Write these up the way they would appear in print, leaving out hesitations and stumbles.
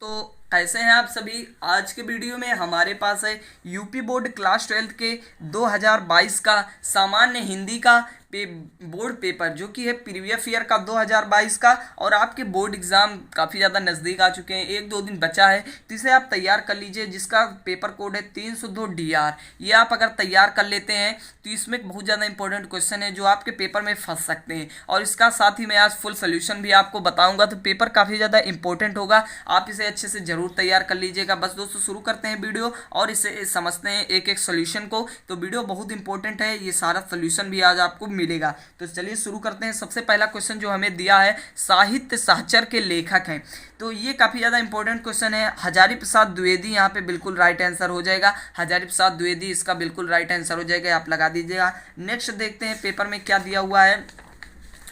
तो कैसे हैं आप सभी। आज के वीडियो में हमारे पास है यूपी बोर्ड क्लास 12 के 2022 का सामान्य हिंदी का बोर्ड पेपर जो कि है प्रीवियस ईयर का 2022 का। और आपके बोर्ड एग्ज़ाम काफ़ी ज़्यादा नज़दीक आ चुके हैं, 1-2 दिन बचा है, तो इसे आप तैयार कर लीजिए। जिसका पेपर कोड है 302 DR। ये आप अगर तैयार कर लेते हैं तो इसमें बहुत ज़्यादा इंपॉर्टेंट क्वेश्चन है जो आपके पेपर में फंस सकते हैं। और इसका साथ ही मैं आज फुल सोल्यूशन भी आपको बताऊँगा, तो पेपर काफ़ी ज़्यादा इंपॉर्टेंट होगा। आप इसे अच्छे से ज़रूर तैयार कर लीजिएगा। बस दोस्तों शुरू करते हैं वीडियो और इसे समझते हैं एक एक सोल्यूशन को। तो वीडियो बहुत इंपॉर्टेंट है, ये सारा सोल्यूशन भी आज आपको मिलेगा। तो चलिए शुरू करते हैं। सबसे पहला क्वेश्चन जो हमें दिया है, साहित्य सहचर के लेखक हैं, तो ये काफ़ी ज़्यादा इंपॉर्टेंट क्वेश्चन है। हजारी प्रसाद द्विवेदी यहाँ पे बिल्कुल राइट आंसर हो जाएगा। हजारी प्रसाद द्विवेदी इसका बिल्कुल राइट आंसर हो जाएगा, आप लगा दीजिएगा। नेक्स्ट देखते हैं पेपर में क्या दिया हुआ है।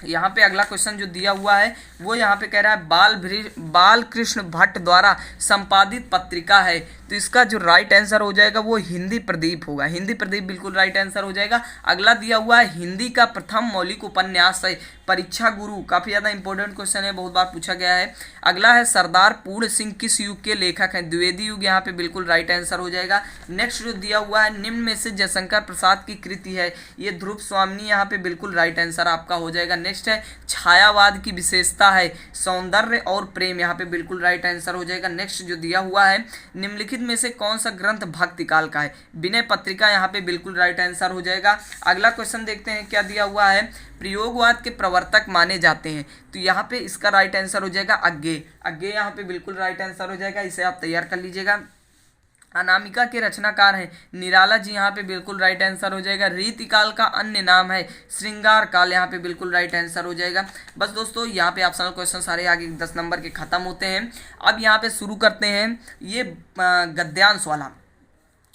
यहाँ पे अगला क्वेश्चन जो दिया हुआ है वो यहाँ पे कह रहा है बाल कृष्ण भट्ट द्वारा संपादित पत्रिका है, तो इसका जो राइट आंसर हो जाएगा वो हिंदी प्रदीप होगा। हिंदी प्रदीप बिल्कुल राइट आंसर हो जाएगा। अगला दिया हुआ है हिंदी का प्रथम मौलिक उपन्यास है परीक्षा गुरु, काफ़ी ज़्यादा इंपॉर्टेंट क्वेश्चन है, बहुत बार पूछा गया है। अगला है सरदार पूर्ण सिंह किस युग के लेखक हैं, द्विवेदी युग, यहाँ पे बिल्कुल राइट आंसर हो जाएगा। नेक्स्ट जो दिया हुआ है निम्न में से जयशंकर प्रसाद की कृति है, ये ध्रुव स्वामिनी, यहाँ पे बिल्कुल राइट आंसर आपका हो जाएगा। नेक्स्ट है छायावाद की विशेषता है सौंदर्य और प्रेम, यहाँ पे बिल्कुल राइट आंसर हो जाएगा। नेक्स्ट जो दिया हुआ है निम्नलिखित में से कौन सा ग्रंथ भक्ति काल का है, विनय पत्रिका, यहाँ पे बिल्कुल राइट आंसर हो जाएगा। अगला क्वेश्चन देखते हैं क्या दिया हुआ है, प्रयोगवाद के प्रवर्तक माने जाते हैं, तो यहाँ पे इसका राइट आंसर हो जाएगा अज्ञे। अज्ञे यहाँ पे बिल्कुल राइट आंसर हो जाएगा, इसे आप तैयार कर लीजिएगा। अनामिका के रचनाकार हैं निराला जी, यहाँ पे बिल्कुल राइट आंसर हो जाएगा। रीतिकाल का अन्य नाम है श्रृंगार काल, यहाँ पे बिल्कुल राइट आंसर हो जाएगा। बस दोस्तों यहाँ पे ऑप्शनल क्वेश्चन सारे आगे 10 नंबर के खत्म होते हैं। अब यहाँ पे शुरू करते हैं ये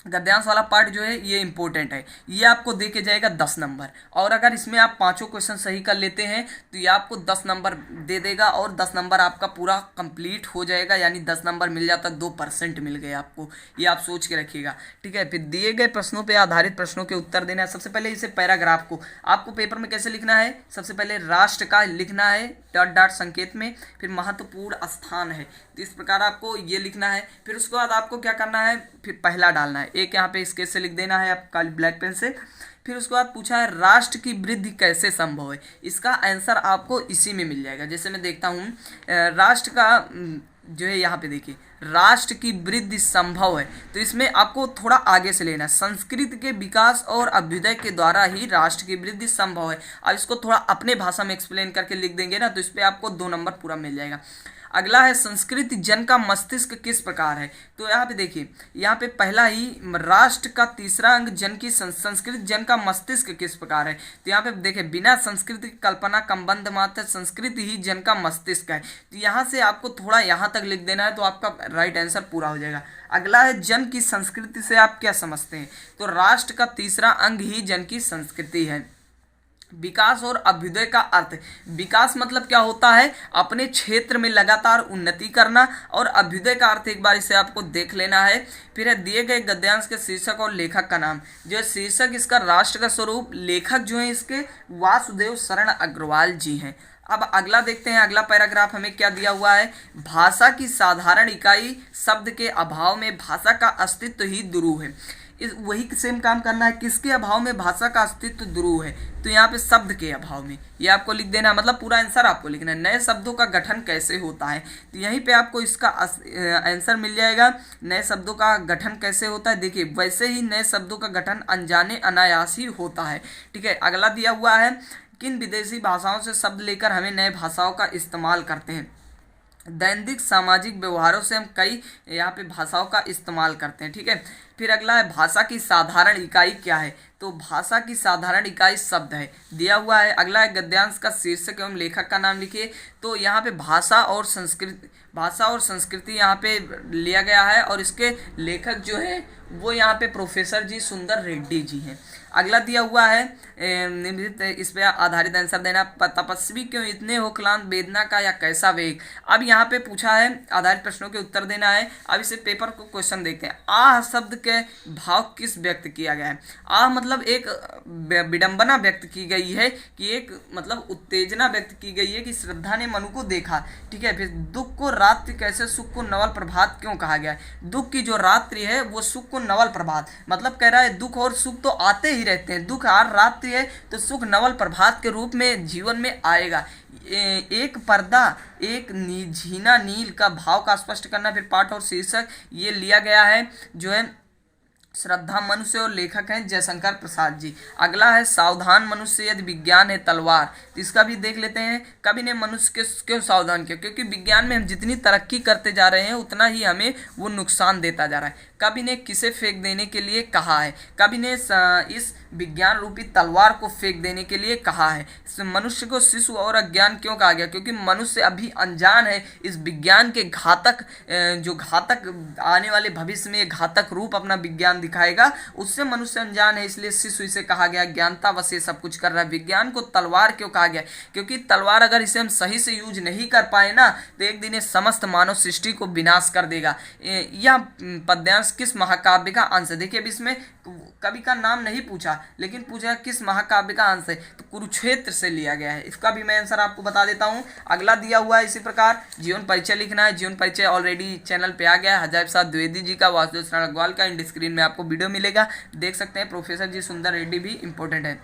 गद्यांश वाला पार्ट जो है ये इंपॉर्टेंट है, ये आपको दे के जाएगा 10 नंबर। और अगर इसमें आप पांचों क्वेश्चन सही कर लेते हैं तो ये आपको 10 नंबर दे देगा और 10 नंबर आपका पूरा कंप्लीट हो जाएगा, यानी 10 नंबर मिल जाता, 2% मिल गए आपको, ये आप सोच के रखिएगा। ठीक है, फिर दिए गए प्रश्नों पर आधारित प्रश्नों के उत्तर देना है। सबसे पहले इसे पैराग्राफ को आपको पेपर में कैसे लिखना है, सबसे पहले राष्ट्र का लिखना है डॉट संकेत में, फिर महत्वपूर्ण स्थान है, तो इस प्रकार आपको ये लिखना है। फिर उसके बाद आपको क्या करना है, फिर पहला डालना है, एक यहाँ पे स्केच से लिख देना है आप काली ब्लैक पेन से। फिर उसके बाद पूछा है राष्ट्र की वृद्धि कैसे संभव है, इसका आंसर आपको इसी में मिल जाएगा। जैसे मैं देखता हूँ राष्ट्र का जो है यहाँ पे देखिए राष्ट्र की वृद्धि संभव है, तो इसमें आपको थोड़ा आगे से लेना है, संस्कृति के विकास और अभ्युदय के द्वारा ही राष्ट्र की वृद्धि संभव है। अब इसको थोड़ा अपने भाषा में एक्सप्लेन करके लिख देंगे ना, तो इस पर आपको 2 नंबर पूरा मिल जाएगा। अगला है संस्कृति जन का मस्तिष्क किस प्रकार है, तो यहाँ पे देखिए यहाँ पे पहला ही राष्ट्र का तीसरा अंग जन की संस्कृति जन का मस्तिष्क किस प्रकार है, तो यहाँ पे देखिए बिना संस्कृति की कल्पना संबंध मात्र संस्कृति ही जन का मस्तिष्क है, तो यहाँ से आपको थोड़ा यहाँ तक लिख देना है तो आपका राइट आंसर पूरा हो जाएगा। अगला है जन की संस्कृति से आप क्या समझते हैं, तो राष्ट्र का तीसरा अंग ही जन की संस्कृति है। विकास और अभ्युदय का अर्थ, विकास मतलब क्या होता है, अपने क्षेत्र में लगातार उन्नति करना, और अभ्युदय का अर्थ एक बार इसे आपको देख लेना है। फिर है दिए गए गद्यांश के शीर्षक और लेखक का नाम, जो है शीर्षक इसका राष्ट्र का स्वरूप, लेखक जो है इसके वासुदेव शरण अग्रवाल जी हैं। अब अगला देखते हैं, अगला पैराग्राफ हमें क्या दिया हुआ है, भाषा की साधारण इकाई शब्द के अभाव में भाषा का अस्तित्व ही दुरूह है। इस वही सेम काम करना है, किसके अभाव में भाषा का अस्तित्व दुरूह है, तो यहाँ पे शब्द के अभाव में, ये आपको लिख देना है, मतलब पूरा आंसर आपको लिखना है। नए शब्दों का गठन कैसे होता है, तो यहीं पे आपको इसका आंसर मिल जाएगा। नए शब्दों का गठन कैसे होता है, देखिए वैसे ही नए शब्दों का गठन अनजाने अनायास ही होता है। ठीक है, अगला दिया हुआ है किन विदेशी भाषाओं से शब्द लेकर हमें नए भाषाओं का इस्तेमाल करते हैं, दैनिक सामाजिक व्यवहारों से हम कई यहाँ पे भाषाओं का इस्तेमाल करते हैं। ठीक है, फिर अगला है भाषा की साधारण इकाई क्या है, तो भाषा की साधारण इकाई शब्द है, दिया हुआ है। अगला है गद्यांश का शीर्षक एवं लेखक का नाम लिखिए, तो यहाँ पे भाषा और संस्कृति यहाँ पे लिया गया है, और इसके लेखक जो है वो यहाँ पे प्रोफेसर जी सुंदर रेड्डी जी हैं। अगला दिया हुआ है निम्नलिखित इस पे आधारित आंसर देना। तपस्वी क्यों इतने हो क्लांत, वेदना का या कैसा वेग। अब यहाँ पे पूछा है आधारित प्रश्नों के उत्तर देना है। अब इसे पेपर को क्वेश्चन देखते हैं। आह शब्द के भाव किस व्यक्त किया गया है। आह मतलब एक विडंबना व्यक्त की गई है कि एक मतलब उत्तेजना व्यक्त की गई है कि श्रद्धा ने मनु को देखा, ठीक है। फिर दुख को रात्रि कैसे, सुख को नवल प्रभात क्यों कहा गया है। दुख की जो रात्रि है वो सुख को नवल प्रभात, मतलब कह रहा है दुख और सुख तो आते ही रहते हैं, दुख हर रात्रि है तो सुख नवल प्रभात के रूप में जीवन में आएगा। एक पर्दा एक झीना नील का भाव का स्पष्ट करना। फिर पाठ और शीर्षक ये लिया गया है जो है श्रद्धा मनुष्य और लेखक हैं जयशंकर प्रसाद जी। अगला है सावधान मनुष्य यदि विज्ञान है तलवार, तो इसका भी देख लेते हैं। कवि ने मनुष्य के क्यों सावधान किया, क्योंकि विज्ञान में हम जितनी तरक्की करते जा रहे हैं उतना ही हमें वो नुकसान देता जा रहा है। कवि ने किसे फेंक देने के लिए कहा है, कवि ने इस विज्ञान रूपी तलवार को फेंक देने के लिए कहा है। मनुष्य को शिशु और अज्ञान क्यों कहा गया, क्योंकि मनुष्य अभी अनजान है इस विज्ञान के घातक जो घातक आने वाले भविष्य में घातक रूप अपना विज्ञान दिखाएगा, उससे मनुष्य अनजान है, इसलिए शिशु इसे कहा गया। ज्ञानता वश सब कुछ कर रहा है। विज्ञान को तलवार क्यों कहा गया, क्योंकि तलवार अगर इसे हम सही से यूज नहीं कर पाए ना तो एक दिन ये समस्त मानव सृष्टि को विनाश कर देगा। यह पद्यांश किस महाकाव्य का अंश है। देखिए अब इसमें कवि का नाम नहीं पूछा लेकिन पूछा किस महाकाव्य का अंश है, तो कुरुक्षेत्र से लिया गया है। इसका भी मैं आंसर आपको बता देता हूँ। अगला दिया हुआ है इसी प्रकार जीवन परिचय लिखना है। जीवन परिचय ऑलरेडी चैनल पे आ गया है, हजारी प्रसाद द्विवेदी जी का, वासुदेव शरण अग्रवाल का। इंड स्क्रीन में आपको वीडियो मिलेगा, देख सकते हैं। प्रोफेसर जी सुंदर रेड्डी भी इंपॉर्टेंट है।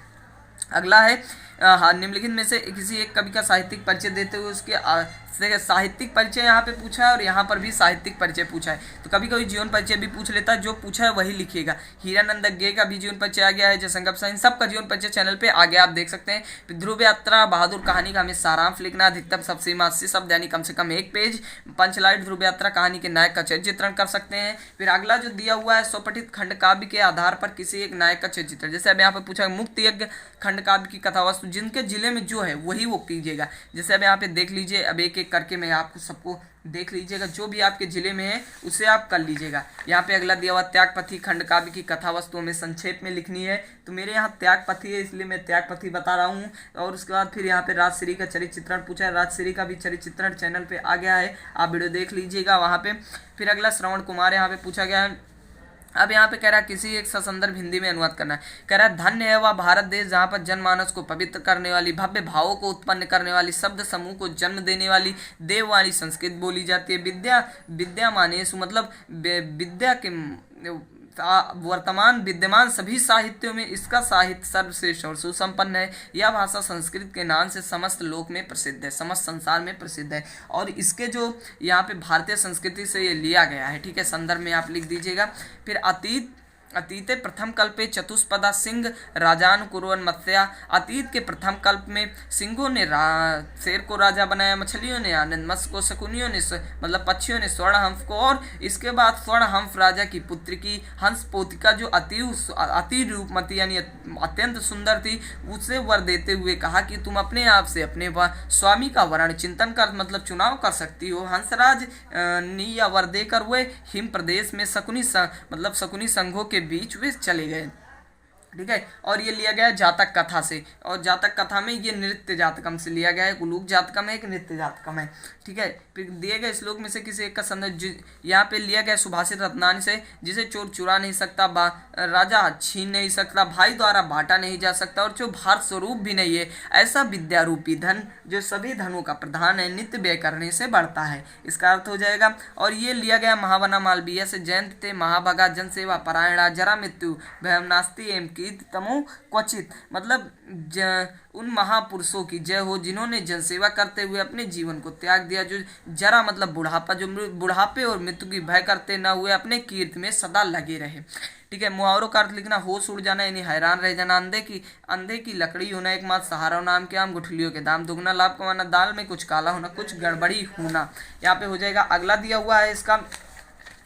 अगला है हाँ निम्नलिखित में से किसी एक कवि का साहित्यिक परिचय देते हुए उसके साहित्यिक परिचय यहाँ पे पूछा है और यहाँ पर भी साहित्यिक परिचय पूछा है, तो कभी कभी जीवन परिचय भी पूछ लेता है, जो पूछा है वही लिखिएगा। हीरानंद गे का भी जीवन परिचय आ गया है, जयशंकर प्रसाद, इन सबका जीवन परिचय चैनल पे आ गया, आप देख सकते हैं। ध्रुव यात्रा बहादुर कहानी का हमें सारांश लिखना, अधिकतम सबसीमा 80 शब्द यानी कम से कम 1 पेज। पंचलाइट ध्रुव यात्रा कहानी के नायक का चरित्र चित्रण कर सकते हैं। फिर अगला जो दिया हुआ है स्वपठित खंड काव्य के आधार पर किसी एक नायक का चरित्र चित्रण, जैसे अब यहाँ पे पूछा है मुक्त यज्ञ खंड काव्य की कथा वस्तु, जिनके जिले में जो है वही वो कीजिएगा। जैसे अब यहाँ पे देख लीजिए, अब एक एक करके मैं आपको सबको देख लीजिएगा, जो भी आपके जिले में है उसे आप कर लीजिएगा। यहाँ पे अगला दिया हुआ त्यागपथी खंड काव्य की कथा वस्तु हमें संक्षेप में लिखनी है, तो मेरे यहाँ त्यागपथी है इसलिए मैं त्यागपथी बता रहा हूँ। और उसके बाद फिर यहाँ पे राजश्री का चरित्र चित्रण पूछा है, राजश्री का भी चरित्र चित्रण चैनल पे आ गया है, आप वीडियो देख लीजिएगा वहाँ पे। फिर अगला श्रवण कुमार यहाँ पे पूछा गया है। अब यहाँ पे कह रहा है किसी एक ससंदर्भ हिंदी में अनुवाद करना है। कह रहा है धन्य है वह भारत देश जहाँ पर जनमानस को पवित्र करने वाली, भव्य भावों को उत्पन्न करने वाली, शब्द समूह को जन्म देने वाली देववाणी संस्कृत बोली जाती है। विद्या मानेसु मतलब विद्या के वर्तमान विद्यमान सभी साहित्यों में इसका साहित्य सर्वश्रेष्ठ और सुसंपन्न है। यह भाषा संस्कृत के नाम से समस्त लोक में प्रसिद्ध है, समस्त संसार में प्रसिद्ध है। और इसके जो यहाँ पे भारतीय संस्कृति से ये लिया गया है, ठीक है, संदर्भ में आप लिख दीजिएगा। फिर अतीते प्रथम कल्पे चतुष्पदा सिंह राजान कुरवन मत्स्या, अतीत के प्रथम कल्प में सिंहों ने शेर को राजा बनाया, मछलियों ने आनंद, मत्स्य को शकुनियों ने मतलब पक्षियों ने स्वर्ण हंस को, और इसके बाद स्वर्ण हंस राजा की पुत्री की हंस पोतिका जो अति रूपमती यानी अत्यंत सुंदर थी, उसे वर देते हुए कहा कि तुम अपने आप से अपने स्वामी का वर्ण चिंतन कर मतलब चुनाव कर सकती हो। हंसराज ने यह वर देकर वे हिम प्रदेश में शकुनी संघों के बीच वे चले गए, ठीक है। और ये लिया गया है जातक कथा से, और जातक कथा में ये नृत्य जातकम से लिया गया है, एक उलूक जातकम है एक नृत्य जातकम है, ठीक है। फिर दिए गए श्लोक में से किसी एक का संदर्भ यहाँ पे लिया गया सुभाषित रत्नानी से, जिसे चोर चुरा नहीं सकता, राजा छीन नहीं सकता, भाई द्वारा बांटा नहीं जा सकता, और जो भार स्वरूप भी नहीं है, ऐसा विद्या रूपी धन जो सभी धनों का प्रधान है, नित्य व्यय करने से बढ़ता है, इसका अर्थ हो जाएगा। और ये लिया गया महावना मालवीय से, जयंत ते महाभगा जन सेवा परायणा जरा मृत्यु भयम नास्ति एम तमो क्वचित, मतलब उन महापुरुषों की जय हो जिन्होंने जनसेवा करते हुए अपने जीवन को त्याग दिया, जो जरा मतलब बुढ़ापा, जो बुढ़ापे और मृत्यु की भय करते न हुए अपने कीर्ति में सदा लगे रहे, ठीक है। मुहावरों का अर्थ लिखना, होश उड़ जाना यानी हैरान रह जाना, अंधे की लकड़ी होना, एकमात्र सहारा नाम के आम, गुठलियों के दाम, दुगना लाभ कमाना, दाल में कुछ काला होना, कुछ गड़बड़ी होना, यहाँ पे हो जाएगा। अगला दिया हुआ है इसका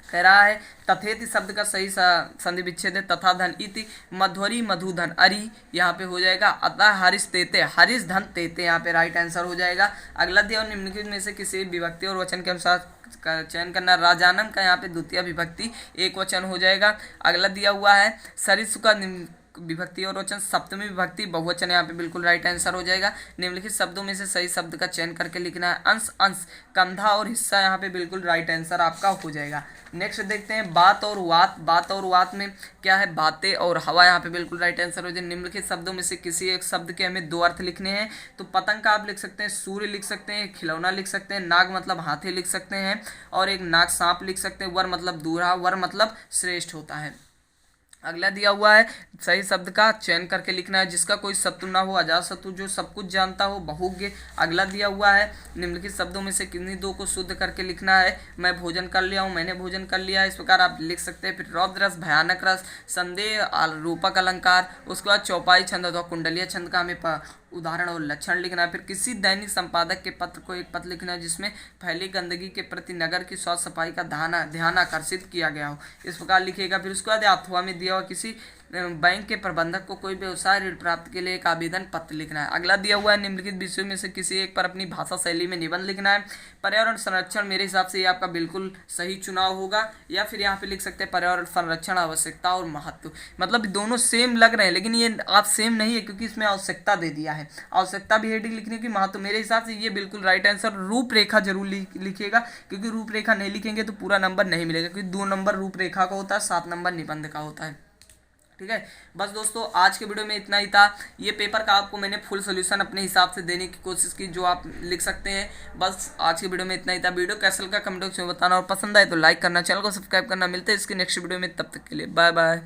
कह रहा है तथेति शब्द का सही संधि विच्छेद है, तथा धन इति, मध्वरी मधुधन अरि, यहाँ पे हो जाएगा। अतः हरिश तेते, हरिश धन तेते, यहाँ पे राइट आंसर हो जाएगा। अगला दिया निम्नलिखित में से किसी विभक्ति और वचन के अनुसार का चयन करना, राजानम का यहाँ पे द्वितीय विभक्ति एक वचन हो जाएगा। अगला दिया हुआ है सरिस्सु का विभक्ति और वचन, सप्तमी विभक्ति बहुवचन यहाँ पे बिल्कुल राइट आंसर हो जाएगा। निम्नलिखित शब्दों में से सही शब्द का चयन करके लिखना है। अंश, अंश, कंधा और हिस्सा यहाँ पे बिल्कुल राइट आंसर आपका हो जाएगा। नेक्स्ट देखते हैं बात और वात। बात और वात में क्या है, बातें और हवा, यहाँ पे बिल्कुल राइट आंसर हो जाए। निम्नलिखित शब्दों में से किसी एक शब्द के हमें दो अर्थ लिखने हैं। तो पतंग का आप लिख सकते हैं सूर्य लिख सकते हैं, खिलौना लिख सकते हैं, नाग मतलब हाथी लिख सकते हैं, और एक नाग सांप लिख सकते हैं। वर मतलब दूल्हा, वर मतलब श्रेष्ठ होता है। अगला दिया हुआ है सही शब्द का चयन करके लिखना है। जिसका कोई शत्रु ना हो, अजात शत्रु, जो सब कुछ जानता हो, बहुज्ञ। अगला दिया हुआ है निम्नलिखित शब्दों में से किन्हीं दो को शुद्ध करके लिखना है। मैं भोजन कर लिया हूँ, मैंने भोजन कर लिया है, इस प्रकार आप लिख सकते हैं। फिर रौद्र रस, भयानक रस, संदेह, रूपक अलंकार। उसके बाद चौपाई छंद अथवा कुंडलीय छंद का हमें उदाहरण और लक्षण लिखना है। फिर किसी दैनिक संपादक के पत्र को एक पत्र लिखना है जिसमें फैली गंदगी के प्रति नगर की स्वास्थ्य सफाई का ध्यान आकर्षित किया गया हो, इस प्रकार लिखेगा। फिर उसके बाद अथवा में दिया हुआ किसी बैंक के प्रबंधक को कोई व्यवसाय ऋण प्राप्त के लिए एक आवेदन पत्र लिखना है। अगला दिया हुआ है निम्नलिखित विषयों में से किसी एक पर अपनी भाषा शैली में निबंध लिखना है। पर्यावरण संरक्षण, मेरे हिसाब से ये आपका बिल्कुल सही चुनाव होगा। या फिर यहाँ पे लिख सकते हैं पर्यावरण संरक्षण, आवश्यकता और महत्व। मतलब दोनों सेम लग रहे हैं लेकिन ये आप सेम नहीं है क्योंकि इसमें आवश्यकता दे दिया है। आवश्यकता भी हेडिंग लिखने की, महत्व। मेरे हिसाब से ये बिल्कुल राइट आंसर। रूपरेखा जरूर लिखिएगा क्योंकि रूपरेखा नहीं लिखेंगे तो पूरा नंबर नहीं मिलेगा, क्योंकि 2 नंबर रूपरेखा का होता है, 7 नंबर निबंध का होता है। ठीक है, बस दोस्तों आज के वीडियो में इतना ही था। ये पेपर का आपको मैंने फुल सोल्यूशन अपने हिसाब से देने की कोशिश की, जो आप लिख सकते हैं। बस आज के वीडियो में इतना ही था। वीडियो कैसा लगा कमेंट बॉक्स में बताना, और पसंद आए तो लाइक करना, चैनल को सब्सक्राइब करना। मिलते हैं इसके नेक्स्ट वीडियो में, तब तक के लिए बाय बाय।